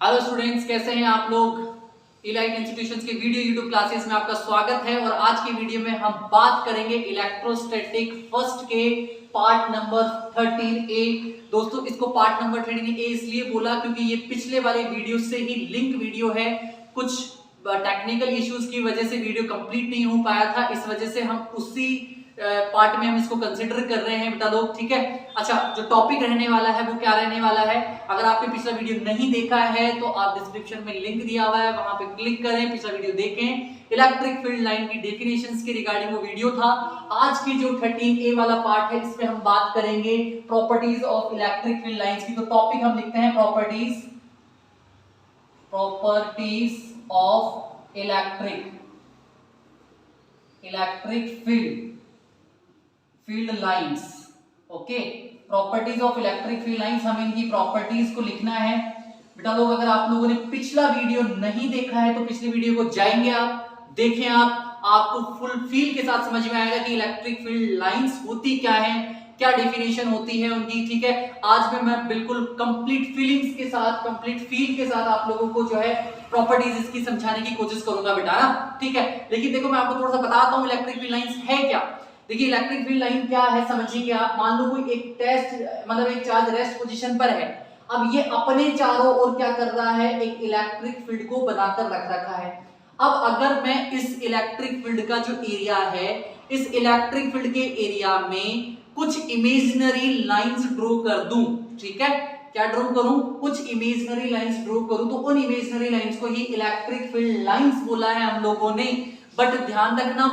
Hello students, कैसे हैं आप लोग। इलाइट इंस्टीट्यूशंस के वीडियो यूट्यूब क्लासेस में आपका स्वागत है। और आज की वीडियो में हम बात करेंगे इलेक्ट्रोस्टैटिक फर्स्ट के पार्ट नंबर 13A। दोस्तों, इसको पार्ट नंबर 13A इसलिए बोला क्योंकि ये पिछले वाले वीडियो से ही लिंक वीडियो है। कुछ टेक्निकल इश्यूज की वजह से वीडियो कंप्लीट नहीं हो पाया था, इस वजह से हम उसी पार्ट में हम इसको कंसिडर कर रहे हैं बेटा लोग, ठीक है। अच्छा, जो टॉपिक रहने वाला है वो क्या रहने वाला है, अगर आपने पिछला वीडियो नहीं देखा है तो आप डिस्क्रिप्शन में लिंक दिया हुआ है, वहां पे क्लिक करें, पिछला वीडियो देखें। इलेक्ट्रिक फील्ड लाइन की डेफिनेशंस के रिगार्डिंग वो वीडियो था। आज की जो 13A वाला पार्ट है इसमें हम बात करेंगे properties of electric field lines की। तो टॉपिक हम लिखते हैं properties of electric field lines. Okay, properties of electric field lines, हमें इनकी प्रॉपर्टीज को लिखना है बेटा लोग। अगर आप लोगों ने पिछला वीडियो नहीं देखा है तो पिछले वीडियो को जाएंगे आप, देखें आपको फुल फील के साथ समझ में आएगा कि इलेक्ट्रिक फील्ड लाइंस होती क्या है, क्या डेफिनेशन होती है उनकी, ठीक है। आज में मैं बिल्कुल कंप्लीट फीलिंग्स के साथ, कंप्लीट फील के साथ आप लोगों को जो है प्रॉपर्टीज इसकी समझाने की कोशिश करूंगा बेटा ना, ठीक है। लेकिन देखो, मैं आपको थोड़ा सा बताता हूं इलेक्ट्रिक फील्ड लाइंस है क्या। देखिए, इलेक्ट्रिक फील्ड लाइन क्या है समझिए आप। मान लो कोई एक टेस्ट मतलब एक चार्ज रेस्ट पोजीशन पर है, अब ये अपने चारों ओर क्या कर रहा है, एक इलेक्ट्रिक फील्ड को बनाकर रख रखा है। अब अगर मैं इस इलेक्ट्रिक फील्ड का जो एरिया है, इस इलेक्ट्रिक फील्ड के एरिया में कुछ इमेजिनरी लाइंस ड्रॉ कर दूं, ठीक है, क्या ड्रॉ करूं, कुछ इमेजिनरी लाइंस ड्रॉ करूं, तो उन इमेजिनरी लाइंस को ही इलेक्ट्रिक फील्ड लाइंस बोला है हम लोगों ने। बट ध्यान रखना,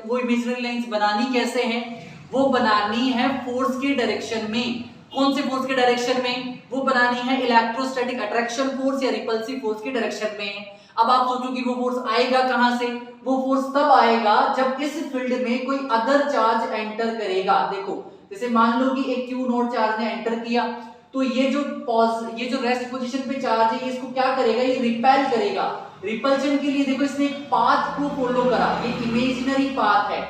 वो इमेजिनरी लाइंस बनानी कैसे हैं, वो बनानी है फोर्स के डायरेक्शन में। कौन से फोर्स के डायरेक्शन में, वो बनानी है इलेक्ट्रोस्टैटिक अट्रैक्शन फोर्स या रिपल्सिव फोर्स के डायरेक्शन में। अब आप सोचो कि वो फोर्स आएगा कहां से, वो फोर्स तब आएगा जब इस फील्ड में कोई अदर चार्ज एंटर करेगा। देखो, जैसे मान लो कि एक क्यू नॉट चार्ज ने एंटर किया, तो ये जो रेस्ट पोजीशन पे चार्ज है, इसको क्या करेगा, ये रिपेल करेगा। रिपल्शन के लिए देखो, इसने एक पाथ को फॉलो करा, ये इमेजिनरी पाथ है,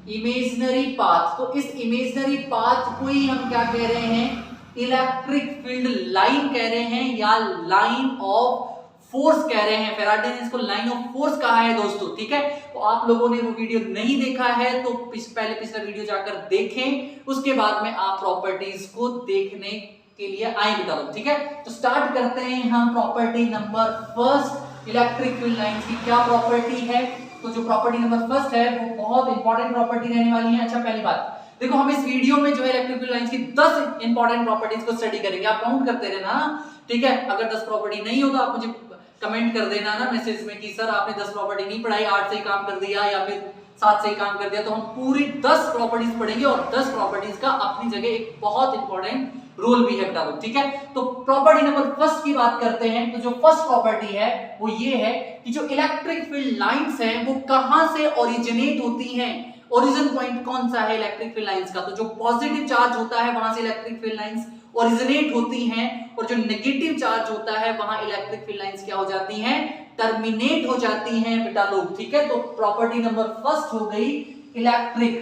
इमेजिनरी पाथ। तो इस इमेजिनरी पाथ को ही हम क्या कह रहे हैं, इलेक्ट्रिक फील्ड लाइन कह रहे हैं या लाइन ऑफ फोर्स कह रहे हैं। फैराडे ने इसको लाइन ऑफ फोर्स कहा है दोस्तों, ठीक है। तो आप लोगों ने वो वीडियो नहीं देखा है तो पहले पिछला वीडियो जाकर देखें, उसके बाद में आप प्रॉपर्टीज को देखने के लिए आए बेटा लोग, ठीक है। तो स्टार्ट करते हैं हम property number first, electric field lines की क्या प्रॉपर्टी है। तो जो प्रॉपर्टी नंबर फर्स्ट है वो बहुत इंपॉर्टेंट प्रॉपर्टी रहने वाली है। अच्छा, पहली बात देखो, हम इस वीडियो में जो है इलेक्ट्रिक फील्ड लाइंस की 10 इंपॉर्टेंट प्रॉपर्टीज को स्टडी करेंगे। आप काउंट करते रहना, ठीक है। अगर 10 प्रॉपर्टी नहीं हो तो आप मुझे कमेंट कर देना ना मैसेज में कि सर आपने 10 प्रॉपर्टी नहीं पढ़ाई, 8 से ही काम कर दिया या फिर 7 से ही काम कर दिया। तो हम पूरी 10 प्रॉपर्टीज पढ़ेंगे और 10 प्रॉपर्टीज का अपनी जगह एक बहुत इंपॉर्टेंट रोल भी है बेटा लोग, ठीक है। तो प्रॉपर्टी नंबर फर्स्ट की बात करते हैं। तो जो फर्स्ट प्रॉपर्टी है वो ये है कि जो इलेक्ट्रिक फील्ड लाइंस हैं वो कहां से ओरिजिनेट होती हैं। ओरिजिन पॉइंट कौन सा है इलेक्ट्रिक फील्ड लाइंस का, तो जो पॉजिटिव चार्ज होता है वहां से इलेक्ट्रिक फील्ड लाइंस ओरिजिनेट होती हैं, और जो नेगेटिव चार्ज होता है वहां इलेक्ट्रिक फील्ड लाइंस क्या हो जाती हैं, टर्मिनेट हो जाती हैं बेटा लोग, ठीक है। तो प्रॉपर्टी नंबर फर्स्ट हो गई electric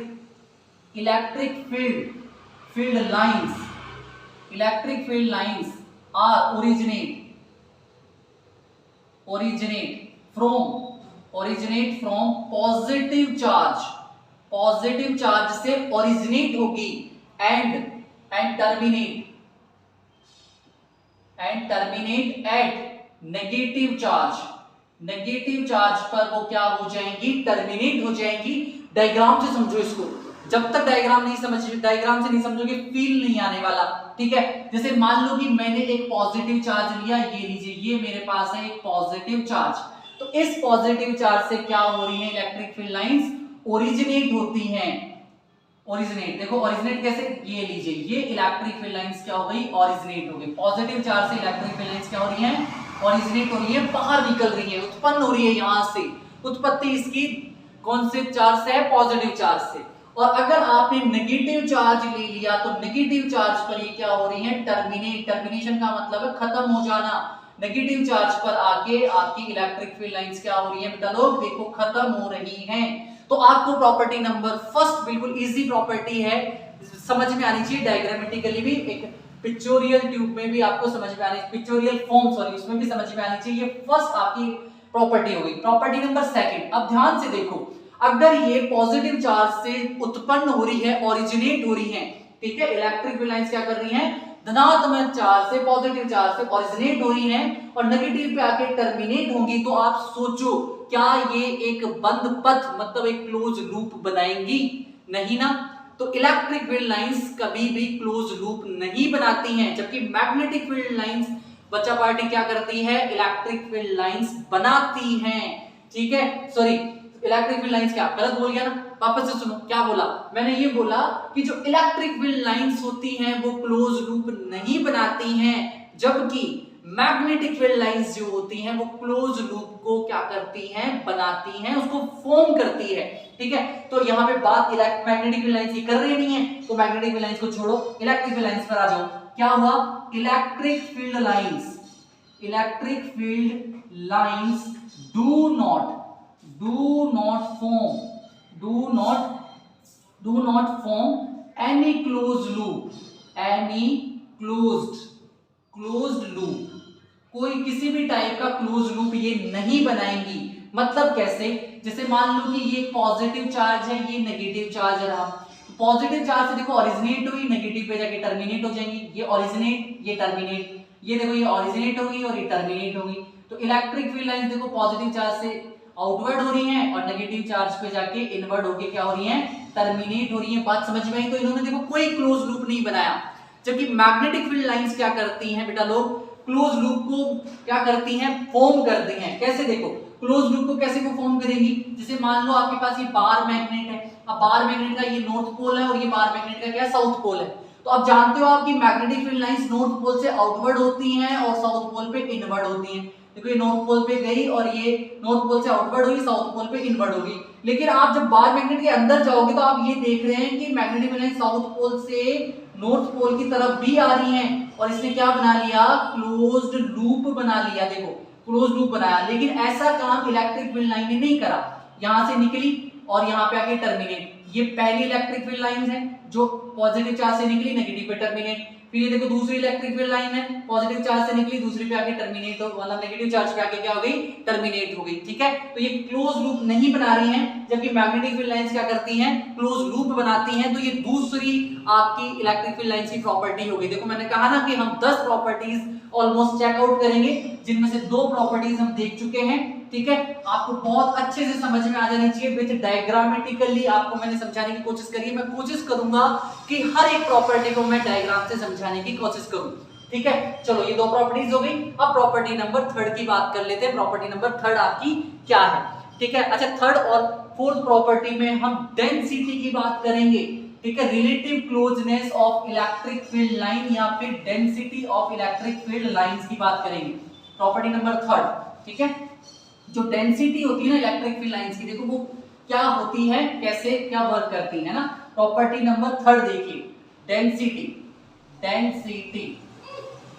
field lines. Electric field lines are originate from positive charge से ओरिजिनेट होगी and terminate at negative charge पर वो क्या हो जाएंगी, टर्मिनेट हो जाएंगी। डायग्राम से समझो इसको, जब तक डायग्राम से नहीं समझोगे फील नहीं आने वाला, ठीक है। जैसे मान लो कि मैंने एक पॉजिटिव चार्ज लिया, ये लीजिए, ये मेरे पास है एक पॉजिटिव चार्ज। तो इस पॉजिटिव चार्ज से क्या हो रही है, इलेक्ट्रिक फील्ड लाइंस ओरिजिनेट होती हैं। ओरिजिनेट देखो, ओरिजिनेट कैसे, ये लीजिए, ये इलेक्ट्रिक फील्ड लाइंस क्या हो गई, ओरिजिनेट हो गई। पॉजिटिव चार्ज से इलेक्ट्रिक फील्ड लाइंस क्या हो रही हैं, ओरिजिनेट हो रही है, बाहर निकल रही है, उत्पन्न हो रही है। यहां से उत्पत्ति इसकी कौन से चार्ज से है, पॉजिटिव चार्ज से। और अगर आपने नेगेटिव चार्ज ले लिया तो नेगेटिव चार्ज पर ये क्या हो रही है, टर्मिनेशन का मतलब है खत्म हो जाना। नेगेटिव चार्ज पर आके आपकी इलेक्ट्रिक फील्ड लाइंस क्या हो रही है बेटा लोग, देखो खत्म हो रही हैं। तो आपको प्रॉपर्टी नंबर फर्स्ट बिल्कुल इजी प्रॉपर्टी है, समझ में आनी चाहिए, डायग्रामेटिकली भी एक पिक्चोरियल ट्यूब में भी आपको समझ में आनी, पिक्चोरियल फॉर्म सॉरी उसमें भी समझ में आनी चाहिए। फर्स्ट आपकी प्रॉपर्टी हो गई। प्रॉपर्टी नंबर सेकंड, अब ध्यान से देखो, अगर ये पॉजिटिव चार्ज से उत्पन्न हो रही है, ओरिजिनेट हो रही है, ठीक है, इलेक्ट्रिक फील्ड लाइंस क्या कर रही हैं, धनात्मक चार्ज से पॉजिटिव चार्ज से ओरिजिनेट हो रही हैं और नेगेटिव पे आके टर्मिनेट होंगी, तो आप सोचो क्या ये एक बंद पथ मतलब एक क्लोज लूप बनाएंगी? नहीं ना। तो इलेक्ट्रिक फील्ड लाइंस कभी भी क्लोज लूप नहीं बनाती हैं, जबकि मैग्नेटिक फील्ड लाइंस बच्चा पार्टी क्या करती है, इलेक्ट्रिक फील्ड लाइंस बनाती हैं। ठीक है, सॉरी इलेक्ट्रिक फील्ड लाइंस, क्या गलत बोल गया ना, वापस से सुनो क्या बोला मैंने, ये बोला कि जो इलेक्ट्रिक फील्ड लाइंस होती हैं वो क्लोज लूप नहीं बनाती हैं, जबकि मैग्नेटिक फील्ड लाइंस जो होती हैं वो क्लोज लूप को क्या करती हैं, बनाती हैं, उसको फॉर्म करती है। ठीक है, तो यहाँ पे बात मैग्नेटिक फील्ड लाइंस की कर रही नहीं है, तो मैग्नेटिक फील्ड लाइंस को छोड़ो, इलेक्ट्रिक फील्ड लाइंस पर आ जाओ। क्या हुआ, electric field lines do not form any closed loop, कोई किसी भी टाइप का क्लोज लूप ये नहीं बनाएंगी। मतलब कैसे, जैसे मान लो कि ये पॉजिटिव चार्ज है, ये नेगेटिव चार्ज रहा, पॉजिटिव चार्ज से देखो ओरिजिनेट हुई, नेगेटिव पे जाके टर्मिनेट हो जाएंगी, ये ओरिजिनेट ये टर्मिनेट, ये देखो ये ओरिजिनेट होगी और ये टर्मिनेट होगी। तो इलेक्ट्रिक फील्ड लाइंस देखो पॉजिटिव चार्ज से आउटवर्ड हो रही हैं और नेगेटिव चार्ज पे जाके इनवर्ड होके क्या हो रही हैं, टर्मिनेट हो रही हैं। बात समझ में आई? तो इन्होंने देखो कोई क्लोज लूप नहीं बनाया, जबकि मैग्नेटिक फील्ड लाइंस क्या करती हैं बेटा लोग, क्लोज लूप को क्या करती हैं, फॉर्म करती हैं। कैसे देखो, क्लोज लूप को कैसे को फॉर्म करेंगी, जैसे मान लो आपके पास ये बार मैग्नेट है, अब बार मैग्नेट का ये नॉर्थ पोल है और ये बार मैग्नेट का क्या साउथ पोल है, तो आप जानते हो आप कि magnetic field lines north pole से आउटवर्ड होती हैं और साउथ पोल पे इनवर्ड होती हैं। देखो ये नॉर्थ पोल पे गई और ये नॉर्थ पोल से आउटवर्ड हुई, साउथ पोल पे इनवर्ड होगी। लेकिन आप जब बार मैग्नेट के अंदर जाओगे तो आप ये देख रहे हैं कि magnetic field lines south pole से नॉर्थ पोल की तरफ भी आ रही हैं और इसने क्या बना लिया, क्लोज्ड लूप बना लिया। देखो क्लोज लूप बनाया, लेकिन ऐसा काम इलेक्ट्रिक फील्ड लाइन ने नहीं करा। यहां से निकली और यहां पे आके टर्मिनेट, ये पहली इलेक्ट्रिक फील्ड लाइन है जो पॉजिटिव चार्ज से निकली, नेगेटिव पे टर्मिनेट। फिर ये देखो दूसरी इलेक्ट्रिक फील्ड लाइन है, पॉजिटिव चार्ज से निकली, दूसरी पे आके टर्मिनेट हो, मतलब नेगेटिव चार्ज पे आके क्या हो गई, टर्मिनेट हो गई। ठीक है, तो ये क्लोज लूप नहीं बना रही हैं, जबकि मैग्नेटिक फील्ड लाइंस क्या करती हैं, क्लोज लूप बनाती हैं। तो ये दूसरी आपकी इलेक्ट्रिक फील्ड लाइंस की प्रॉपर्टी हो गई। देखो मैंने कहा ना कि हम 10 प्रॉपर्टीज ऑलमोस्ट चेकआउट करेंगे, जिनमें से 2 प्रॉपर्टीज हम देख चुके हैं। ठीक है, आपको बहुत अच्छे से समझ में आ जानी चाहिए, विद डायग्रामेटिकली आपको मैंने समझाने की कोशिश करी है। मैं कोशिश करूंगा कि हर एक प्रॉपर्टी को मैं डायग्राम से समझाने की कोशिश करूं। ठीक है, चलो ये 2 प्रॉपर्टीज हो गई। अब प्रॉपर्टी नंबर 3 की बात कर लेते हैं। प्रॉपर्टी नंबर 3 आपकी क्या है? ठीक है, अच्छा 3rd और 4th प्रॉपर्टी में हम डेंसिटी की बात करेंगे। ठीक है, relative closeness of electric field line या फिर density of electric field lines की बात करेंगे। Property number 3rd। ठीक है, जो डेंसिटी होती है ना इलेक्ट्रिक फील्ड लाइंस की, देखो वो क्या होती है, कैसे क्या वर्क करती है ना। प्रॉपर्टी नंबर 3rd देखिए,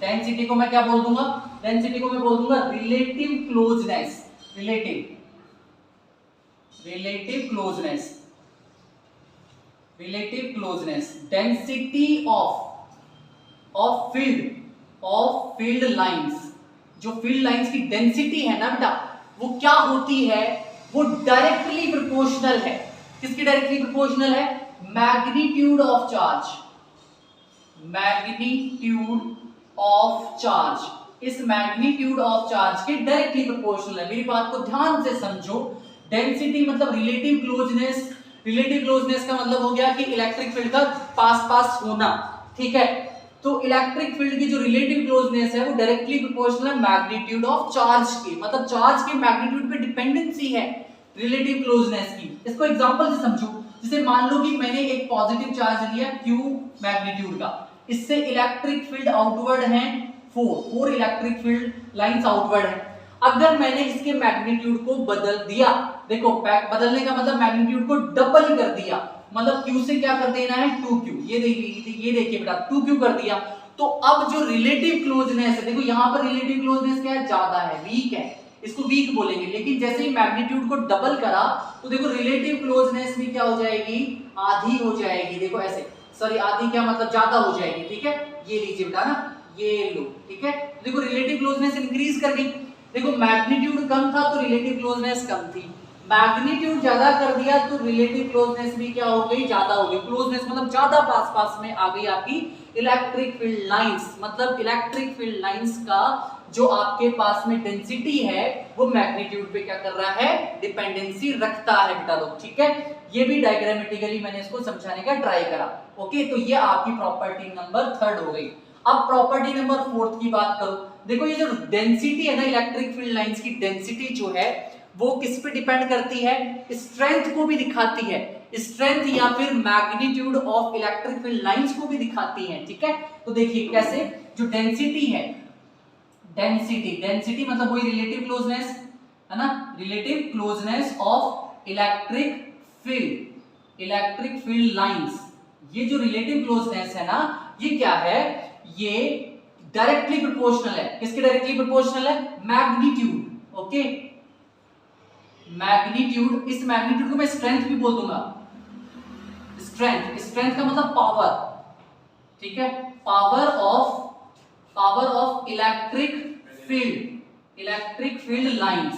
डेंसिटी को मैं क्या बोल दूंगा, डेंसिटी को मैं बोल दूंगा relative closeness, relative closeness density of field lines. जो फील्ड लाइंस की डेंसिटी है ना बेटा, वो क्या होती है, वो डायरेक्टली प्रोपोर्शनल है। किसकी डायरेक्टली प्रोपोर्शनल है, मैग्नीट्यूड ऑफ चार्ज, इस मैग्नीट्यूड ऑफ चार्ज के डायरेक्टली प्रोपोर्शनल है। मेरी बात को ध्यान से समझो, डेंसिटी मतलब रिलेटिव क्लोजनेस का मतलब हो गया कि इलेक्ट्रिक फील्ड का पास होना। ठीक है, तो इलेक्ट्रिक फील्ड की जो रिलेटिव क्लोजनेस है वो डायरेक्टली प्रोपोर्शनल है मैग्नीट्यूड ऑफ चार्ज की, मतलब चार्ज के मैग्नीट्यूड पे डिपेंडेंसी है रिलेटिव क्लोजनेस की। इसको एग्जांपल से समझो, जैसे मान लो कि मैंने एक पॉजिटिव चार्ज लिया Q मैग्नीट्यूड का, इससे इलेक्ट्रिक फील्ड आउटवर्ड है 4 इलेक्ट्रिक फील्ड लाइंस आउटवर्ड है। अगर मैंने इसके मैग्नीट्यूड को बदल दिया, देखो बदलने का मतलब मैग्नीट्यूड को डबल कर दिया, मतलब Q से क्या कर देना है 2Q, ये देखिए बेटा 2Q कर दिया, तो अब जो रिलेटिव क्लोजनेस है, देखो यहाँ पर रिलेटिव क्लोजनेस क्या है, ज्यादा है, वीक है, इसको वीक बोलेंगे। लेकिन जैसे ही मैग्नीट्यूड को डबल करा तो देखो रिलेटिव क्लोजनेस भी क्या हो जाएगी, आधी हो जाएगी। देखो ऐसे, सॉरी आधी क्या मतलब ज्यादा हो जाएगी। ठीक है, ये लीजिए बेटा ना, ये लो, ठीक है। देखो रिलेटिव क्लोजनेस इंक्रीज कर गई, देखो मैग्नीट्यूड कम था तो रिलेटिव क्लोजनेस कम थी, मैग्नीट्यूड ज्यादा कर दिया तो रिलेटिव क्लोजनेस भी क्या हो गई, ज्यादा हो गई। क्लोजनेस मतलब ज्यादा पास पास में आ गई आपकी इलेक्ट्रिक फील्ड लाइंस, मतलब इलेक्ट्रिक फील्ड लाइंस का जो आपके पास में डेंसिटी है वो मैग्नीट्यूड पे क्या कर रहा है, डिपेंडेंसी रखता है बेटा लोग, ठीक है। ये भी डायग्रामेटिकली मैंने इसको समझाने का ट्राई करा। ओके, तो ये आपकी प्रॉपर्टी नंबर 3 हो गई। अब प्रॉपर्टी नंबर 4 की बात करो, देखो ये जो डेंसिटी है ना, इलेक्ट्रिक फील्ड लाइंस की डेंसिटी जो है वो किस पे डिपेंड करती है, स्ट्रेंथ को भी दिखाती है, स्ट्रेंथ या फिर magnitude of electric field lines को भी दिखाती है, ठीक है। तो देखिए कैसे, जो डेंसिटी है, डेंसिटी मतलब वही रिलेटिव क्लोजनेस है ना, relative closeness of electric field lines, ये जो रिलेटिव क्लोजनेस है ना, ये क्या है, ये डायरेक्टली प्रोपोर्शनल है, किसके डायरेक्टली प्रोपोर्शनल है, मैग्नीट्यूड। ओके, मैग्नीट्यूड, इस मैग्नीट्यूड को मैं स्ट्रेंथ भी बोल दूंगा, स्ट्रेंथ का मतलब पावर, ठीक है, power of electric field lines,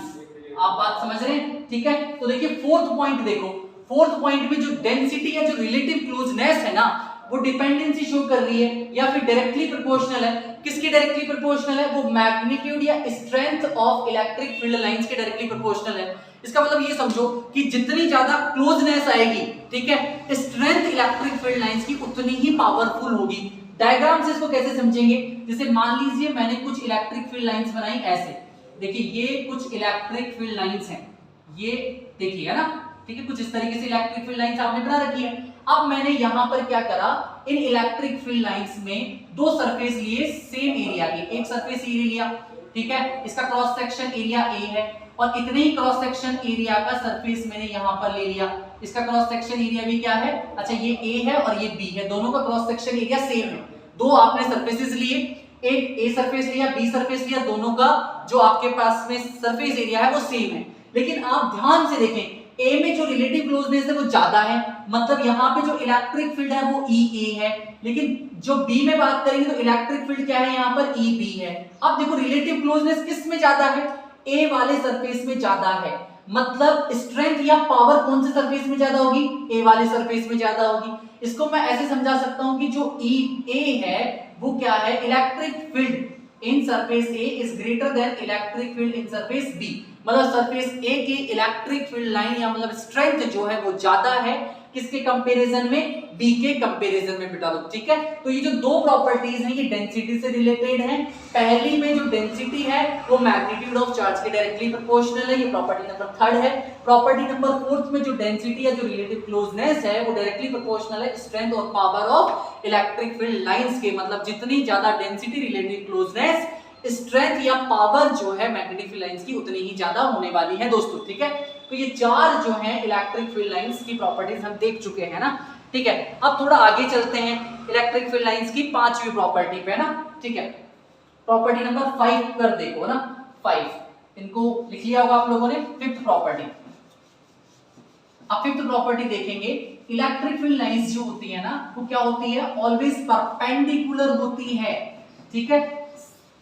आप बात समझ रहे हैं, ठीक है। तो देखिए फोर्थ पॉइंट देखो, फोर्थ पॉइंट में जो डेंसिटी है, जो रिलेटिव क्लोजनेस है ना, वो डिपेंडेंसी शो कर रही है या फिर डायरेक्टली प्रोपोर्शनल है, किसके डायरेक्टली प्रोपोर्शनल है, वो मैग्नीट्यूड या strength of electric field lines के डायरेक्टली प्रोपोर्शनल है। इसका मतलब ये समझो कि जितनी ज्यादा क्लोजनेस आएगी, ठीक है, स्ट्रेंथ इलेक्ट्रिक फील्ड लाइंस की उतनी ही पावरफुल होगी। डायग्राम से इसको कैसे समझेंगे, जैसे मान लीजिए मैंने कुछ इलेक्ट्रिक फील्ड लाइंस बनाई ऐसे, देखिए ये कुछ इलेक्ट्रिक फील्ड लाइंस हैं, ये देखिए है ना, ठीक है, कुछ इस तरीके से इलेक्ट्रिक फील्ड लाइंस आपने बना रखी है। अब मैंने यहां पर क्या करा, इन इलेक्ट्रिक फील्ड लाइंस में दो सरफेस लिए सेम एरिया के, एक सरफेस एरिया लिया, ठीक है, इसका क्रॉस सेक्शन एरिया ए है और इतने ही क्रॉस सेक्शन एरिया का सरफेस मैंने यहां पर ले लिया, इसका क्रॉस सेक्शन एरिया भी क्या है, अच्छा ये ए है और ये बी है, दोनों का क्रॉस सेक्शन एरिया सेम है। दो आपने सरफेसेस लिए, एक ए सरफेस लिया, बी सरफेस लिया, दोनों का जो आपके पास में सरफेस एरिया है वो सेम है। लेकिन आप ध्यान से देखें, ए में जो रिलेटिव क्लोजनेस है वो ज्यादा है, मतलब यहाँ पे जो इलेक्ट्रिक फील्ड है वो ई ए है, लेकिन जो बी में बात करेंगे तो इलेक्ट्रिक फील्ड क्या है, यहाँ पर ई बी है। अब देखो रिलेटिव क्लोजनेस किस में ज्यादा है, ए वाले सरफेस में ज्यादा है, मतलब स्ट्रेंथ या पावर कौन से सरफेस में ज्यादा होगी, ए वाले सरफेस में ज्यादा होगी। इसको मैं ऐसे समझा सकता हूं कि जो ई ए है वो क्या है, electric field in surface A is greater than electric field in surface B, मतलब सरफेस ए की इलेक्ट्रिक फील्ड लाइन या मतलब स्ट्रेंथ जो है वो ज्यादा है, किसके कंपैरिजन में, बी के कंपैरिजन में बेटा लोग, ठीक है। तो ये जो दो प्रॉपर्टीज हैं ये डेंसिटी से रिलेटेड हैं। पहली में जो डेंसिटी है वो मैग्नीट्यूड ऑफ चार्ज के डायरेक्टली प्रोपोर्शनल है, ये प्रॉपर्टी नंबर 3 है। प्रॉपर्टी नंबर 4 में जो डेंसिटी है, जो रिलेटिव क्लोजनेस है, वो डायरेक्टली प्रोपोर्शनल है स्ट्रेंथ और power of electric field lines के, मतलब जितनी ज्यादा डेंसिटी रिलेटिव क्लोजनेस स्ट्रेंथ या पावर जो है मैग्नेटिक फील्ड लाइंस की उतनी ही ज्यादा होने वाली है दोस्तों, ठीक है। तो ये चार जो है इलेक्ट्रिक फील्ड लाइंस की प्रॉपर्टीज हम देख चुके हैं ना, ठीक है। अब थोड़ा आगे चलते हैं इलेक्ट्रिक फील्ड लाइंस की पांचवी प्रॉपर्टी पे ना, ठीक है। प्रॉपर्टी नंबर 5 पर देखो ना, 5 इनको लिख लिया होगा आप लोगों ने। फिफ्थ प्रॉपर्टी, अब फिफ्थ प्रॉपर्टी देखेंगे, इलेक्ट्रिक फील्ड लाइंस जो होती है ना वो क्या होती है, ऑलवेज परपेंडिकुलर होती है, ठीक है,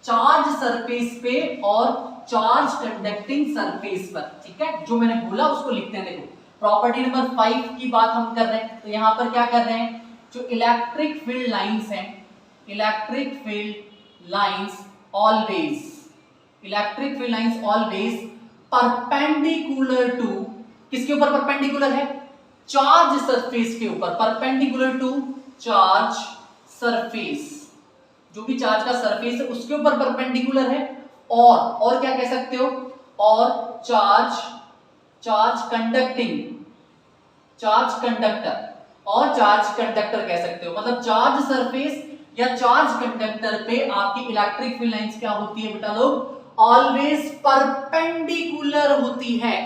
चार्ज सरफेस पे और चार्ज कंडक्टिंग सरफेस पर, ठीक है। जो मैंने बोला उसको लिखते हैं, देखो प्रॉपर्टी नंबर 5 की बात हम कर रहे हैं, तो यहां पर क्या कर रहे हैं, जो इलेक्ट्रिक फील्ड लाइंस हैं, electric field lines always perpendicular to, किसके ऊपर परपेंडिकुलर है, चार्ज सरफेस के ऊपर, परपेंडिकुलर टू चार्ज सरफेस, जो भी चार्ज का सरफेस है उसके ऊपर परपेंडिकुलर है, और क्या कह सकते हो, और चार्ज कंडक्टर कह सकते हो, मतलब चार्ज सरफेस या चार्ज कंडक्टर पे आपकी इलेक्ट्रिक फील्ड लाइंस क्या होती है बेटा लोग, ऑलवेज परपेंडिकुलर होती है।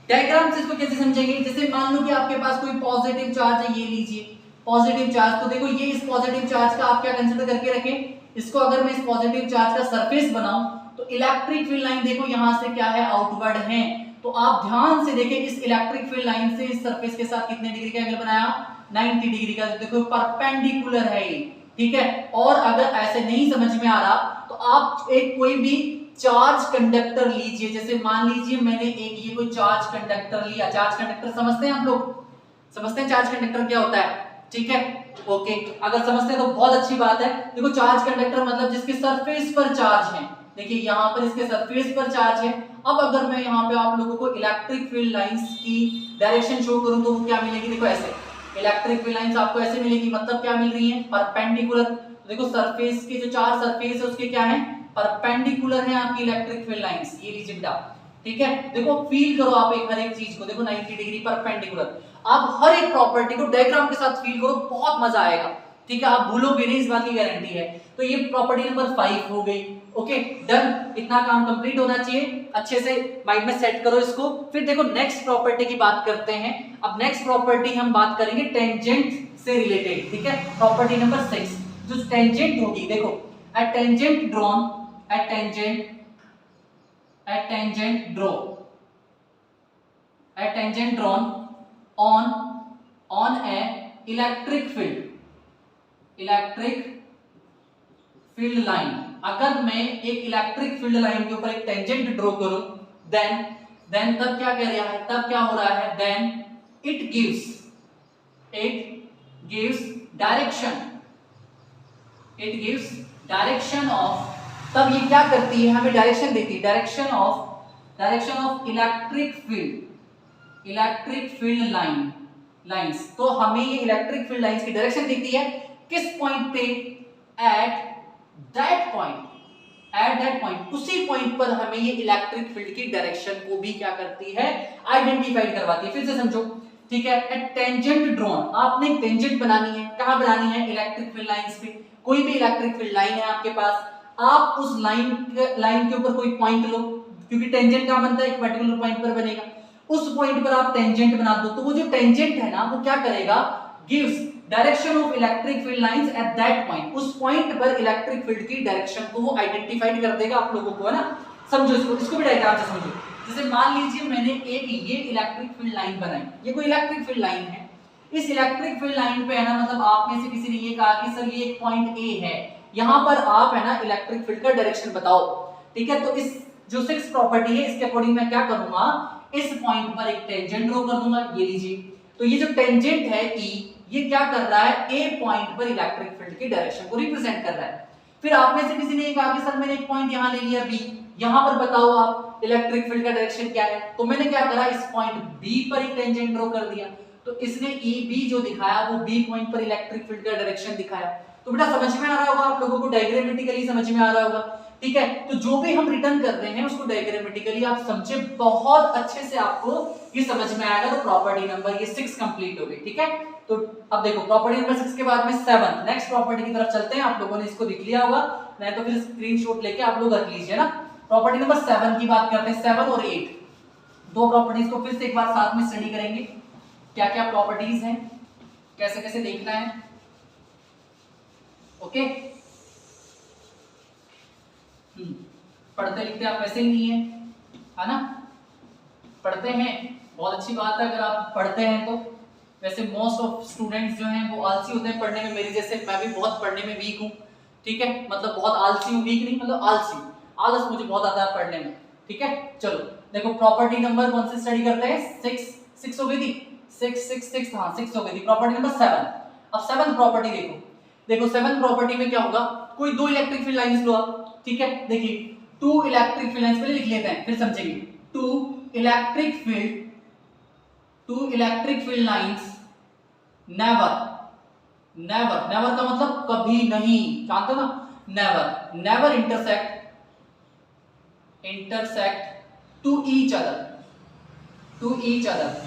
डायग्राम से इसको कैसे समझेंगे, जैसे मान लो कि आपके पास कोई पॉजिटिव चार्ज है, ये लीजिए पॉजिटिव चार्ज, तो देखो ये इस पॉजिटिव चार्ज का आप क्या कंसीडर करके रखें, इसको अगर मैं इस पॉजिटिव चार्ज का सरफेस बनाऊं तो इलेक्ट्रिक फील्ड लाइन देखो यहां से क्या है, आउटवर्ड है, तो आप ध्यान से देखें इस इलेक्ट्रिक फील्ड लाइन से इस सरफेस के साथ कितने डिग्री का एंगल बनाया, 90 डिग्री का, देखो परपेंडिकुलर है ये, ठीक है। और अगर ऐसे नहीं समझ में आ रहा तो आप एक कोई भी चार्ज कंडक्टर लीजिए, जैसे मान लीजिए मैंने एक ये कोई चार्ज कंडक्टर लिया। चार्ज कंडक्टर समझते हैं आप लोग? समझते हैं चार्ज कंडक्टर क्या होता है? ठीक है, ओके। अगर समझते हैं तो बहुत अच्छी बात है। देखो चार्ज कंडक्टर मतलब जिसके सरफेस पर चार्ज है। देखिए यहाँ पर इसके सरफेस पर चार्ज है। अब अगर मैं यहाँ पे आप लोगों को इलेक्ट्रिक फील्ड लाइंस की डायरेक्शन शो करूं तो क्या मिलेगी? देखो ऐसे इलेक्ट्रिक फील्ड लाइंस आपको ऐसे मिलेगी, मतलब क्या मिल रही है? परपेंडिकुलर। देखो सरफेस के जो चार सरफेस है उसके क्या है? परपेंडिकुलर है आपकी इलेक्ट्रिक फील्ड लाइंस। ये लीजिए बेटा, ठीक है। देखो फील करो आप एक हर एक चीज को, देखो 90 डिग्री परपेंडिकुलर। आप हर एक प्रॉपर्टी को डायग्राम के साथ फील करो, बहुत मजा आएगा, ठीक है। आप भूलोगे नहीं, इस बात की गारंटी है। तो ये प्रॉपर्टी नंबर 5 हो गई। ओके डन, इतना काम कंप्लीट होना चाहिए। अच्छे से माइंड में सेट करो इसको। फिर देखो नेक्स्ट प्रॉपर्टी की बात करते हैं। अब नेक्स्ट प्रॉपर्टी हम बात करेंगे टेंजेंट से रिलेटेड, ठीक है। प्रॉपर्टी नंबर 6 जो टेंजेंट होगी, देखो a tangent drawn a tangent drawn on a electric field line। अगर मैं एक इलेक्ट्रिक फील्ड लाइन के ऊपर एक टेंजेंट ड्रॉ करूं, देन तब क्या कह रहा है? तब क्या हो रहा है? Then it gives direction of, तब ये क्या करती है? हमें डायरेक्शन देती है, direction of electric field lines. तो हमें ये इलेक्ट्रिक फील्ड लाइंस की डायरेक्शन देती है किस पॉइंट पे? एट दैट पॉइंट, उसी पॉइंट पर हमें ये इलेक्ट्रिक फील्ड की डायरेक्शन को भी क्या करती है? आइडेंटिफाई करवाती है। फिर से समझो, ठीक है। ए टेंजेंट ड्रॉन, आपने एक टेंजेंट बनानी है। कहां बनानी है? इलेक्ट्रिक फील्ड लाइंस पे। कोई भी इलेक्ट्रिक फील्ड लाइन है आपके पास, आप उस लाइन के ऊपर कोई पॉइंट लो, क्योंकि टेंजेंट कहां बनता है? एक पर्टिकुलर पॉइंट पर बनेगा। उस पॉइंट पर आप टेंजेंट बना दो, तो वो जो टेंजेंट है ना, वो क्या करेगा? Gives direction of electric field lines eight that point. उस पॉइंट पर इलेक्ट्रिक फील्ड की डायरेक्शन को वो आइडेंटिफाई कर देगा आप लोगों को, है ना। समझो इसको भी डायग्राम से समझो। जैसे मान लीजिए मैंने एक ये इलेक्ट्रिक फील्ड लाइन बनाई, ये कोई इलेक्ट्रिक फील्ड लाइन है। इस इलेक्ट्रिक फील्ड लाइन पे है ना, मतलब आप में से किसी ने ये कहा कि सर ये एक पॉइंट ए है, यहां पर आप है ना इलेक्ट्रिक फील्ड का डायरेक्शन बताओ, ठीक है। तो इस जो 6 प्रॉपर्टी है इसके अकॉर्डिंग मैं क्या करूंगा? इस पॉइंट पर एक टेंजेंट ड्रॉ कर दूंगा, ये लीजिए। तो ये जो टेंजेंट है E, ये क्या कर रहा है? ए पॉइंट पर इलेक्ट्रिक फील्ड की डायरेक्शन को रिप्रेजेंट कर रहा है। फिर आप में से किसी ने ये कहा कि सर मैंने एक पॉइंट यहां ले लिया B, यहां पर बताओ आप इलेक्ट्रिक फील्ड का डायरेक्शन क्या है? तो मैंने क्या करा? इस पॉइंट B पर एक टेंजेंट ड्रॉ कर दिया। तो इसने EB जो दिखाया वो B पॉइंट पर इलेक्ट्रिक फील्ड का डायरेक्शन दिखाया। तो बेटा समझ में आ रहा होगा आप लोगों को, डायग्रामेटिकली समझ में आ रहा होगा, ठीक है। तो जो भी हम रिटर्न कर रहे हैं उसको डायग्रामेटिकली आप समझे, बहुत अच्छे से आपको ये समझ में आएगा। तो प्रॉपर्टी नंबर ये 6 कंप्लीट हो गई, ठीक है। तो अब देखो प्रॉपर्टी नंबर 6 के बाद में 7 नेक्स्ट प्रॉपर्टी की तरफ चलते हैं। आप लोगों ने इसको लिख लिया होगा, नहीं तो फिर स्क्रीनशॉट लेके आप लोग रख लीजिए ना। प्रॉपर्टी नंबर 7 की बात करते हैं। 7 और 8 दो प्रॉपर्टीज को फिर से एक बार साथ में स्टडी करेंगे। क्या क्या प्रॉपर्टीज हैं, कैसे कैसे देखना है, ओके। पढ़ते लिखते आप वैसे ही नहीं है ना? पढ़ते हैं, बहुत अच्छी बात है अगर आप पढ़ते हैं तो। वैसे मोस्ट ऑफ स्टूडेंट्स जो हैं वो आलसी होते हैं पढ़ने में, मेरे जैसे मैं भी बहुत पढ़ने में वीक हूँ, ठीक है। मतलब बहुत आलसी हूँ, वीक नहीं मतलब आलसी, आलस मुझे बहुत आता है पढ़ने में, ठीक है। चलो देखो प्रॉपर्टी नंबर कौन से स्टडी करते हैं? 6 हो गई थी, 6 हाँ 6 हो गई थी। Property number 7। अब 7th प्रॉपर्टी देखो 7th प्रॉपर्टी में क्या होगा? कोई दो इलेक्ट्रिक फील्ड लाइंस लो आप, ठीक है। देखिए 2 इलेक्ट्रिक फील्ड लाइंस पहले लिख लेते हैं फिर समझेंगे। 2 इलेक्ट्रिक फील्ड लाइंस नेवर का मतलब कभी नहीं, जानते हो ना? Never intersect to each other,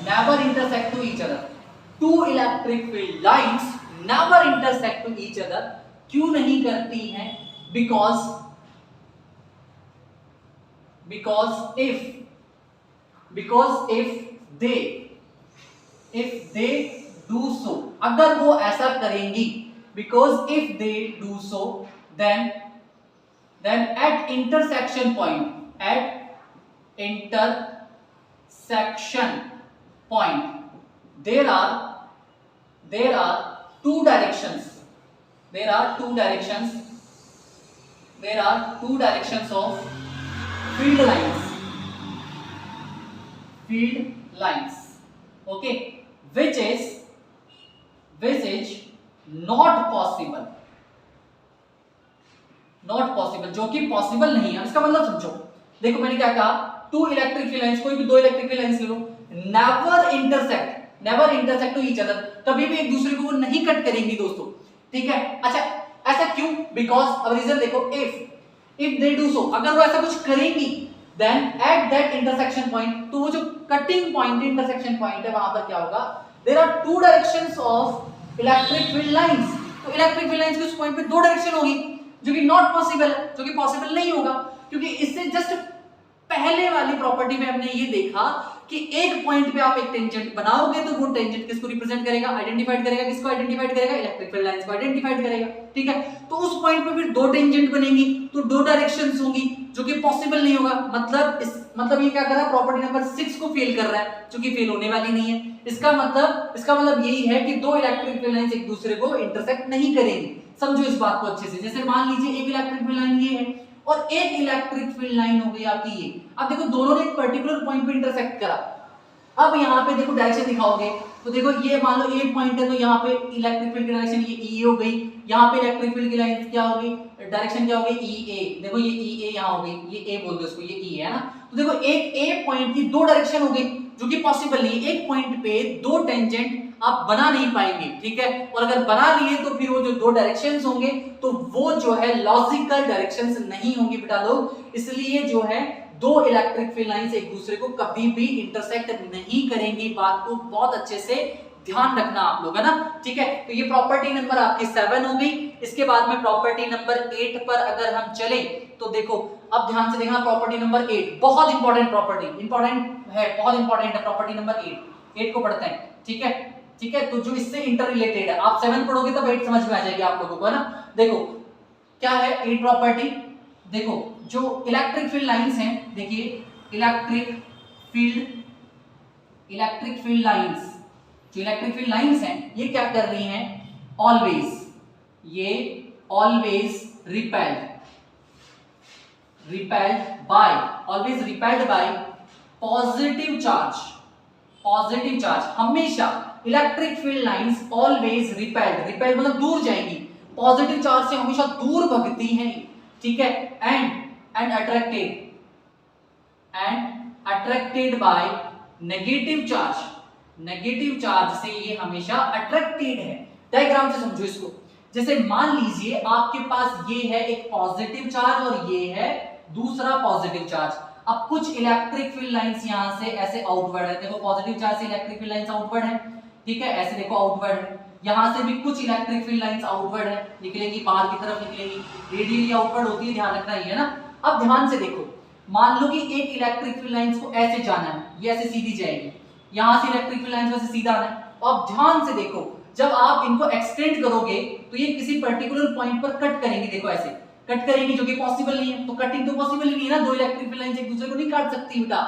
never intersect to each other। 2 electric field lines never intersect to each other। क्यों नहीं करती हैं? because if they do so, अगर वो ऐसा करेंगी, because if they do so then at intersection point there are 2 directions, there are two directions of field lines, okay, which is not possible, जो कि पॉसिबल नहीं है। इसका मतलब समझो, देखो मैंने क्या कहा, टू इलेक्ट्रिक फील्ड लाइंस, कोई भी दो इलेक्ट्रिक फील्ड लाइंस ले लो, never intersect to each other, कभी भी एक दूसरे को वो नहीं कट करेंगी दोस्तों, ठीक है। अच्छा ऐसा क्यों? बिकॉज अब रीजन देखो, इफ दे डू सो, अगर वो ऐसा कुछ करेंगी, then at that intersection point, तो वो जो कटिंग पॉइंट इंटरसेक्शन पॉइंट है वहां पर क्या होगा, there are two directions of electric field lines. तो इलेक्ट्रिक फील्ड लाइंस के उस पॉइंट पे दो डायरेक्शन होगी, जो कि नॉट पॉसिबल है, जो कि पॉसिबल नहीं होगा, क्योंकि इससे जस्ट पहले वाली प्रॉपर्टी में हमने ये देखा कि एक पॉइंट पे आप एक टेंजेंट बनाओगे तो वो टेंजेंट किसको रिप्रेजेंट करेगा, आइडेंटिफाइड करेगा, किसको आइडेंटिफाइड करेगा, इलेक्ट्रिक फील्ड लाइंस को आइडेंटिफाइड करेगा, ठीक है। तो उस पॉइंट पे फिर दो टेंजेंट बनेंगी, तो दो डायरेक्शंस होंगी, जो कि पॉसिबल नहीं होगा। मतलब ये क्या कर रहा है, प्रॉपर्टी नंबर 6 को फेल कर रहा है, जो कि फेल होने वाली नहीं है। इसका मतलब यही है कि दो इलेक्ट्रिक फील्ड लाइंस एक दूसरे को इंटरसेक्ट नहीं करेंगी। समझो इस बात को अच्छे से। जैसे मान लीजिए एक इलेक्ट्रिक फील्ड लाइन ये है और एक इलेक्ट्रिक फील्ड लाइन हो गई आपकी ये। अब देखो दोनों ने एक पर्टिकुलर पॉइंट पे इंटरसेक्ट करा। अब यहाँ पे देखो डायरेक्शन दिखाओगे तो देखो ये मान लो एक पॉइंट है, तो यहाँ पे इलेक्ट्रिक फील्ड की डायरेक्शन ये ई हो गई, यहाँ पे इलेक्ट्रिक फील्ड की लाइन क्या हो गई, डायरेक्शन क्या हो गई, ई ए। देखो ये ई ए यहाँ हो गई, ये ए बोल दो इसको, ये ई है ना। तो देखो एक ए पॉइंट की दो डायरेक्शन हो गई, जो कि पॉसिबल नहीं है। एक पॉइंट पे दो टेंजेंट आप बना नहीं पाएंगे, ठीक है। और अगर बना लिए तो फिर वो जो दो डायरेक्शंस होंगे तो वो जो है लॉजिकल डायरेक्शंस नहीं होंगे बेटा लोग। इसलिए जो है दो इलेक्ट्रिक फील्ड लाइंस एक दूसरे को कभी भी इंटरसेक्ट नहीं करेंगी। बात को बहुत अच्छे से ध्यान रखना आप लोग, है ना, ठीक है। तो ये प्रॉपर्टी नंबर आपकी 7 हो गई। इसके बाद में प्रॉपर्टी नंबर 8 पर अगर हम चले तो देखो, अब ध्यान से देखना, प्रॉपर्टी नंबर 8 बहुत इंपॉर्टेंट प्रॉपर्टी, बहुत इंपॉर्टेंट है प्रॉपर्टी नंबर 8 को पढ़ते हैं, ठीक है, ठीक है। तो जो इससे इंटर रिलेटेड है, आप 7 पढ़ोगे तब 8 समझ में आ जाएगी आप लोगों को, है ना। देखो क्या है 8 प्रॉपर्टी, देखो जो इलेक्ट्रिक फील्ड लाइंस हैं, देखिए इलेक्ट्रिक फील्ड लाइंस, जो इलेक्ट्रिक फील्ड लाइंस हैं ये क्या कर रही हैं, always repelled by positive charge. हमेशा electric field lines always repelled मतलब दूर जाएंगी, पॉजिटिव चार्ज से हमेशा दूर भगती हैं, ठीक है। And attracted by negative charge से ये हमेशा अट्रैक्टेड है। डायग्राम से समझो इसको। जैसे मान लीजिए आपके पास ये है एक पॉजिटिव चार्ज और ये है दूसरा पॉजिटिव चार्ज। अब कुछ इलेक्ट्रिक फील्ड लाइंस यहां से ऐसे आउटवर्ड है, देखो पॉजिटिव चार्ज से इलेक्ट्रिक फील्ड लाइंस आउटवर्ड है, ठीक है, ऐसे देखो आउटवर्ड है। यहां से भी कुछ इलेक्ट्रिक फील्ड लाइंस आउटवर्ड है, निकलेंगी बाहर की तरफ निकलेंगी, रेडियली आउटवर्ड होती है, ध्यान रखना ये, है ना। अब ध्यान से देखो, मान लो कि एक इलेक्ट्रिक फील्ड लाइंस को ऐसे जाना है, ये ऐसे सीधी जाएगी, यहां से इलेक्ट्रिक फील्ड लाइंस वैसे सीधा आना है। तो अब ध्यान से देखो, जब आप इनको एक्सटेंड करोगे तो ये किसी पर्टिकुलर पॉइंट पर कट करेंगे, देखो ऐसे कट करेंगी, जो कि पॉसिबल नहीं है। तो कटिंग तो पॉसिबल ही नहीं है ना, दो इलेक्ट्रिक फील्ड लाइंस एक दूसरे को नहीं काट सकती बेटा,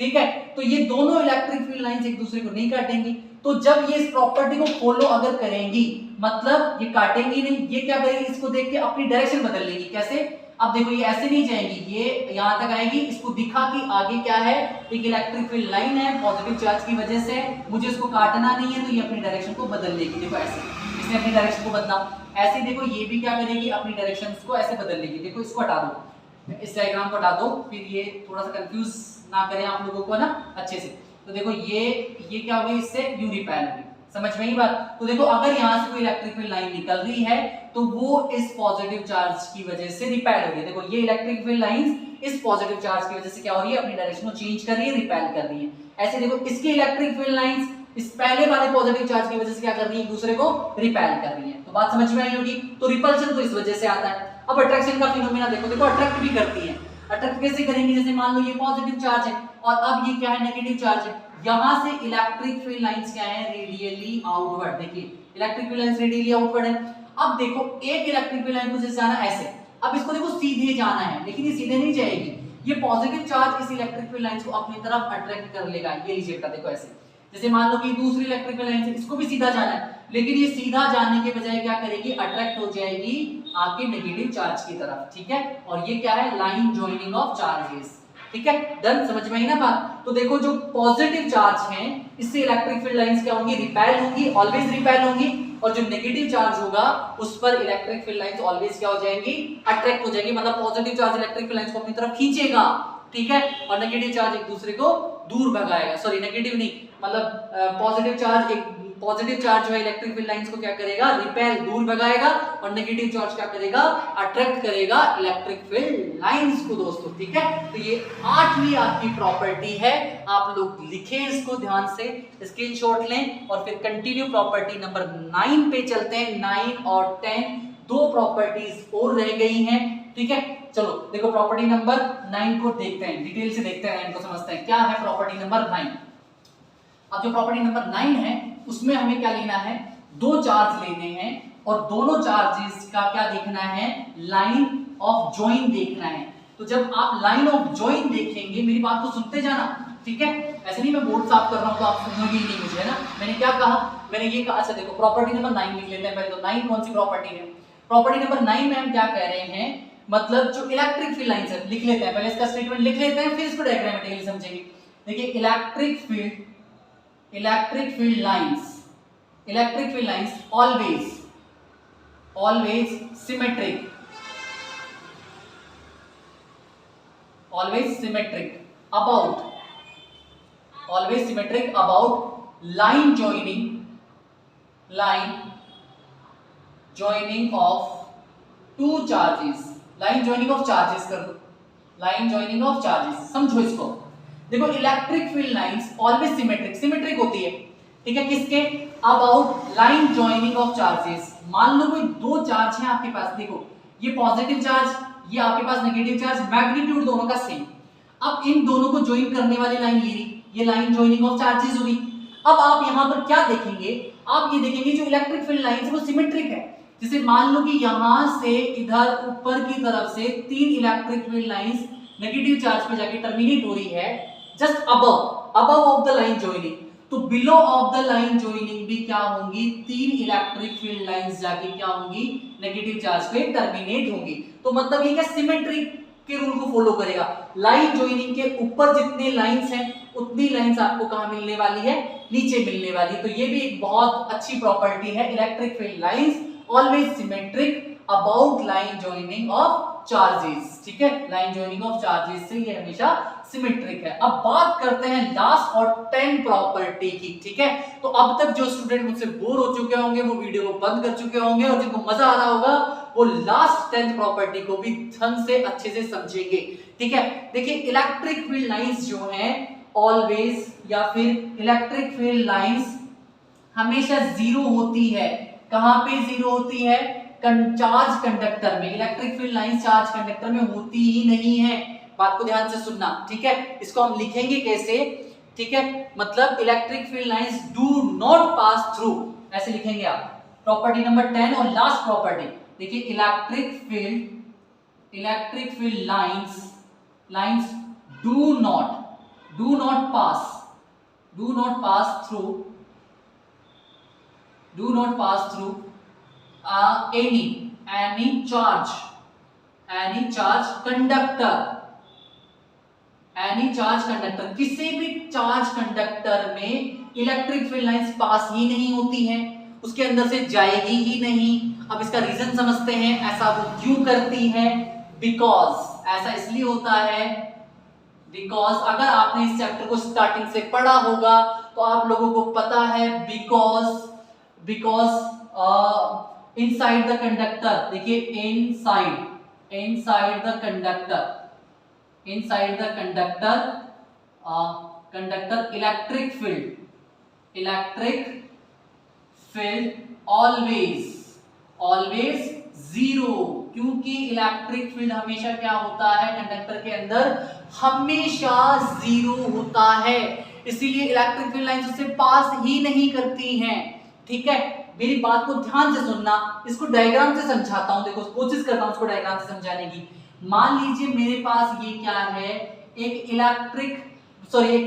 ठीक है। तो ये दोनों इलेक्ट्रिक फील्ड लाइंस एक दूसरे को नहीं काटेंगी। तो जब ये इस प्रॉपर्टी को फॉलो अगर करेंगी, मतलब ये काटेंगी नहीं, ये क्या करेंगी, इसको देख के अपनी डायरेक्शन बदल लेंगी। कैसे? अब देखो ये ऐसे नहीं जाएंगी, ये यहां तक आएगी, इसको दिखा कि आगे क्या है, एक इलेक्ट्रिक फील्ड लाइन है, पॉजिटिव चार्ज की वजह से मुझे इसको काटना नहीं है, तो ये अपनी डायरेक्शन को बदल लेगी। देखो ऐसे इसने अपनी डायरेक्शन को बदला, ऐसे देखो ये भी क्या करेगी, अपनी डायरेक्शन को ऐसे बदल लेगी। देखो इसको हटा दो, इस डायग्राम को हटा दो, फिर ये थोड़ा सा कंफ्यूज ना करें आप लोगों को ना अच्छे से। तो देखो ये क्या हो गई, इससे यू रिपेल हो गई, समझ में ही बात। तो देखो अगर यहां से कोई इलेक्ट्रिक फील्ड लाइन निकल रही है तो वो इस पॉजिटिव चार्ज की वजह से रिपेल हो रही है। देखो ये इलेक्ट्रिक फील्ड लाइंस इस पॉजिटिव चार्ज की वजह से क्या हो रही है, अपनी डायरेक्शन को चेंज कर रही है, रिपेल कर रही है। ऐसे देखो इसकी इलेक्ट्रिक फील्ड लाइंस इस पहले वाले पॉजिटिव चार्ज की वजह से क्या कर रही है, एक दूसरे को रिपेल कर रही है। तो बात समझ में आई होगी। तो रिपल्शन तो इस वजह से आता है। अब अट्रैक्शन का फिनोमेना देखो अट्रैक्ट भी करती है। अट्रैक्ट कैसे करेंगे, जैसे मान लो ये पॉजिटिव चार्ज है और अब ये क्या है, नेगेटिव चार्ज है। यहां से इलेक्ट्रिक फील्ड लाइंस क्या है, रेडियली आउटवर्ड। देखिए electric field lines radially outward है। अब देखो एक इलेक्ट्रिक फील्ड लाइन को जैसे जाना ऐसे, अब इसको देखो सीधे जाना है, लेकिन ये सीधे नहीं जाएगी, ये पॉजिटिव चार्ज इस इलेक्ट्रिक फील्ड लाइंस को अपनी तरफ अट्रैक्ट कर लेगा। ये लीजिए बेटा देखो ऐसे, जैसे मान लो कि दूसरी इलेक्ट्रिक फील्ड लाइन से इसको भी सीधा जाना है, लेकिन ये सीधा जाने के बजाय क्या करेगी, अट्रैक्ट हो जाएगी आपके नेगेटिव चार्ज की तरफ, ठीक है। और ये क्या है, लाइन ज्वाइनिंग ऑफ चार्जेस, ठीक है। डन, समझ में आई ना बात। तो देखो जो पॉजिटिव चार्ज हैं इससे इलेक्ट्रिक फील्ड लाइंस क्या होंगी, रिपेल होंगी, ऑलवेज रिपेल होंगी, और जो नेगेटिव चार्ज होगा उस पर इलेक्ट्रिक फील्ड लाइंस ऑलवेज क्या हो जाएंगी, अट्रैक्ट हो जाएंगी। मतलब positive charge electric field lines को अपनी तरफ खींचेगा, ठीक है, और नेगेटिव चार्ज एक दूसरे को दूर भगाएगा, सॉरी नेगेटिव नहीं, मतलब पॉजिटिव चार्ज एक पॉजिटिव चार्ज जो है इलेक्ट्रिक फील्ड लाइंस को क्या करेगा, रिपेल दूर भगाएगा, और नेगेटिव चार्ज क्या करेगा, अट्रैक्ट करेगा इलेक्ट्रिक फील्ड लाइंस को दोस्तों, ठीक है। तो ये 8वीं आपकी प्रॉपर्टी है, आप लोग लिखें इसको ध्यान से, स्क्रीनशॉट लें, और फिर कंटिन्यू प्रॉपर्टी नंबर 9 पे चलते हैं। 9 और 10 दो प्रॉपर्टीज और रह गई हैं, ठीक है। चलो देखो प्रॉपर्टी नंबर 9 को देखते हैं, डिटेल से देखते हैं, इनको समझते हैं क्या है प्रॉपर्टी नंबर 9। अब जो प्रॉपर्टी नंबर 9 है उसमें हमें क्या लेना है, दो चार्ज लेने हैं, और दोनों चार्जेस का क्या देखना है, लाइन ऑफ ज्वाइन देखना है। तो जब आप लाइन ऑफ ज्वाइन देखेंगे, मेरी बात को सुनते जाना, ठीक है, ऐसे नहीं मैं बोर्ड साफ कर रहा हूं तो आप सुनोगे ही नहीं मुझे, है ना। मैंने क्या कहा, मैंने ये कहा, अच्छा देखो प्रॉपर्टी नंबर 9 लिख लेते हैं पहले। तो 9 कौन सी प्रॉपर्टी है, प्रॉपर्टी नंबर 9 में हम क्या कह रहे हैं, मतलब जो इलेक्ट्रिक फील्ड लाइंस है, लिख लेते हैं पहले इसका स्टेटमेंट लिख लेते हैं, फिर इसको डायग्रामेटिकली समझेंगे। देखिए electric field lines always symmetric about line joining of two charges, line joining of charges कर दो, line joining of charges, समझो इसको। देखो electric field lines always symmetric होती है, ठीक है, किसके, about line joining of charges. मान लो कोई दो चार्ज है आपके पास, देखो ये पॉजिटिव चार्ज, ये आपके पास नेगेटिव चार्ज, मैग्नीट्यूड दोनों का सेम। अब इन दोनों को ज्वाइन करने वाली लाइन ले ली, ये लाइन जॉइनिंग ऑफ चार्जेस होगी। अब आप यहां पर क्या देखेंगे, आप ये देखेंगे जो इलेक्ट्रिक फील्ड लाइन है वो सिमेट्रिक है। जैसे मान लो कि यहां से इधर ऊपर की तरफ से 3 electric field lines negative charge पे जाके टर्मिनेट हो रही है, just above of the line joining. तो below of the line joining भी क्या होंगी, 3 इलेक्ट्रिक फील्ड लाइंस जाके क्या होंगी, नेगेटिव चार्ज पे टर्मिनेट होंगी। तो मतलब ये क्या सिमेट्री के रूल को फॉलो करेगा। लाइन जॉइनिंग के ऊपर जितने लाइंस हैं उतनी लाइंस आपको कहां मिलने वाली है, नीचे मिलने वाली है। तो ये भी एक बहुत अच्छी प्रॉपर्टी है, electric field lines always symmetric about line joining of charges, ठीक है, लाइन जॉइनिंग ऑफ चार्जेस से ये हमेशा सिमेट्रिक है। अब बात करते हैं लास्ट और 10 प्रॉपर्टी की, ठीक है। तो अब तक जो स्टूडेंट मुझसे बोर हो चुके होंगे वो वीडियो को बंद कर चुके होंगे, और जिनको मजा आ रहा होगा वो लास्ट 10th प्रॉपर्टी को भी ढंग से अच्छे से समझेंगे, ठीक है। देखिए इलेक्ट्रिक फील्ड लाइंस जो हैं ऑलवेज, या फिर इलेक्ट्रिक फील्ड लाइंस हमेशा जीरो होती है। कहां पे जीरो होती है, चार्ज कंडक्टर में। Electric field lines charge conductor में होती ही नहीं है, बात को ध्यान से सुनना, ठीक है। इसको हम लिखेंगे कैसे, ठीक है, मतलब electric field lines do not pass through, ऐसे लिखेंगे आप। प्रॉपर्टी नंबर 10 और लास्ट प्रॉपर्टी देखिए, electric field lines do not pass through any charge conductor, किसी भी चार्ज कंडक्टर में इलेक्ट्रिक फील्ड लाइंस पास ही नहीं होती हैं, उसके अंदर से जाएगी ही नहीं। अब इसका रीजन समझते हैं, ऐसा वो क्यों करती है, बिकॉज ऐसा इसलिए होता है, बिकॉज अगर आपने इस चैप्टर को स्टार्टिंग से पढ़ा होगा तो आप लोगों को पता है, बिकॉज इनसाइड द कंडक्टर, देखिए inside the conductor electric field always zero, क्योंकि इलेक्ट्रिक फील्ड हमेशा क्या होता है, कंडक्टर के अंदर हमेशा जीरो होता है, इसीलिए इलेक्ट्रिक फील्ड लाइंस उससे पास ही नहीं करती हैं, ठीक है। मेरी बात को ध्यान से सुनना, इसको डायग्राम से समझाता हूं, देखो कोशिश करता हूं इसको डायग्राम से समझाने की। मान लीजिए मेरे पास ये क्या है, एक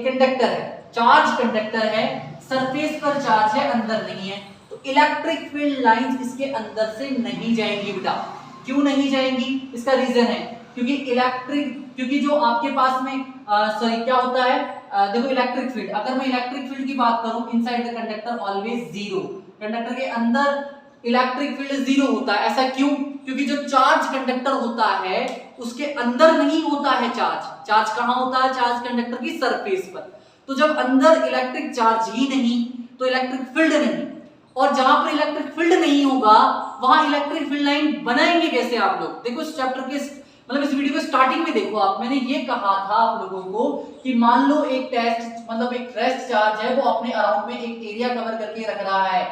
कंडक्टर है, चार्ज कंडक्टर है, सरफेस पर चार्ज है, अंदर नहीं है। तो तो इलेक्ट्रिक फील्ड लाइंस इसके अंदर से नहीं जाएंगी बेटा। क्यों नहीं जाएंगी? इसका रीजन है क्योंकि जो आपके पास में सॉरी क्या होता है, देखो इलेक्ट्रिक फील्ड, अगर मैं इलेक्ट्रिक फील्ड की बात करूं, inside the conductor always zero, conductor के अंदर इलेक्ट्रिक फील्ड जीरो होता है। ऐसा क्यों? क्योंकि जो चार्ज कंडक्टर होता है उसके अंदर नहीं होता है चार्ज कहां होता है? चार्ज कंडक्टर की सरफेस पर। तो जब अंदर इलेक्ट्रिक चार्ज ही नहीं तो इलेक्ट्रिक फील्ड नहीं, और जहां पर इलेक्ट्रिक फील्ड नहीं होगा वहां इलेक्ट्रिक फील्ड लाइन बनाएंगे कैसे आप लोग? देखो इस चैप्टर के मतलब इस वीडियो के स्टार्टिंग में देखो आप, मैंने ये कहा था आप लोगों को कि मान लो एक रेस्ट चार्ज है, वो अपने अराउंड में एक एरिया कवर करके रख रहा है,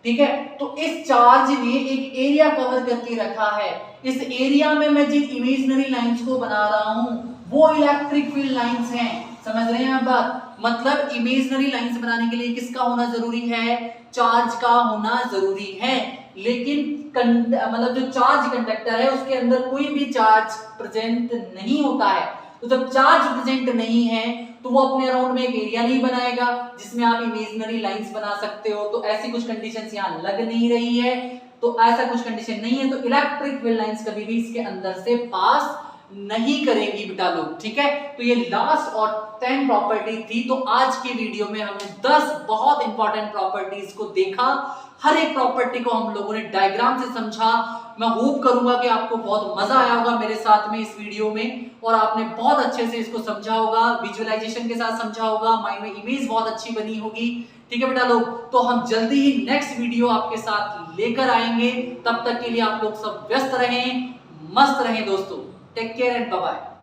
ठीक है? तो इस चार्ज ने एक एरिया कवर करके रखा है, इस एरिया में मैं जिन इमेजिनरी लाइंस को बना रहा हूं वो इलेक्ट्रिक फील्ड लाइंस हैं। समझ रहे हैं आप बात? मतलब इमेजिनरी लाइंस बनाने के लिए किसका होना जरूरी है? चार्ज का होना जरूरी है। लेकिन मतलब जो चार्ज कंडक्टर है उसके अंदर कोई भी चार्ज प्रेजेंट नहीं होता है। तो जब चार्ज प्रेजेंट नहीं है तो वो अपने अराउंड में एक एरिया नहीं बनाएगा जिसमें आप इमेजिनरी लाइंस बना सकते हो। तो ऐसी कुछ कंडीशंस यहाँ लग नहीं रही है, तो ऐसा कुछ कंडीशन नहीं है, तो इलेक्ट्रिक फील्ड लाइंस कभी भी इसके अंदर से पास नहीं करेंगी बेटा लोग, ठीक है? तो ये लास्ट और 10 प्रॉपर्टी थी। तो आज के वीडियो में हमने 10 बहुत इंपॉर्टेंट प्रॉपर्टीज को देखा। हर एक प्रॉपर्टी को हम लोगों ने डायग्राम से समझा। मैं होप करूंगा कि आपको बहुत मजा आया होगा मेरे साथ में इस वीडियो में, और आपने बहुत अच्छे से इसको समझा होगा, विजुअलाइजेशन के साथ समझा होगा, माइंड में इमेज बहुत अच्छी बनी होगी, ठीक है बेटा लोग? तो हम जल्दी ही नेक्स्ट वीडियो आपके साथ लेकर आएंगे। तब तक के लिए आप लोग सब व्यस्त रहें, मस्त रहें दोस्तों। Take care and bye bye.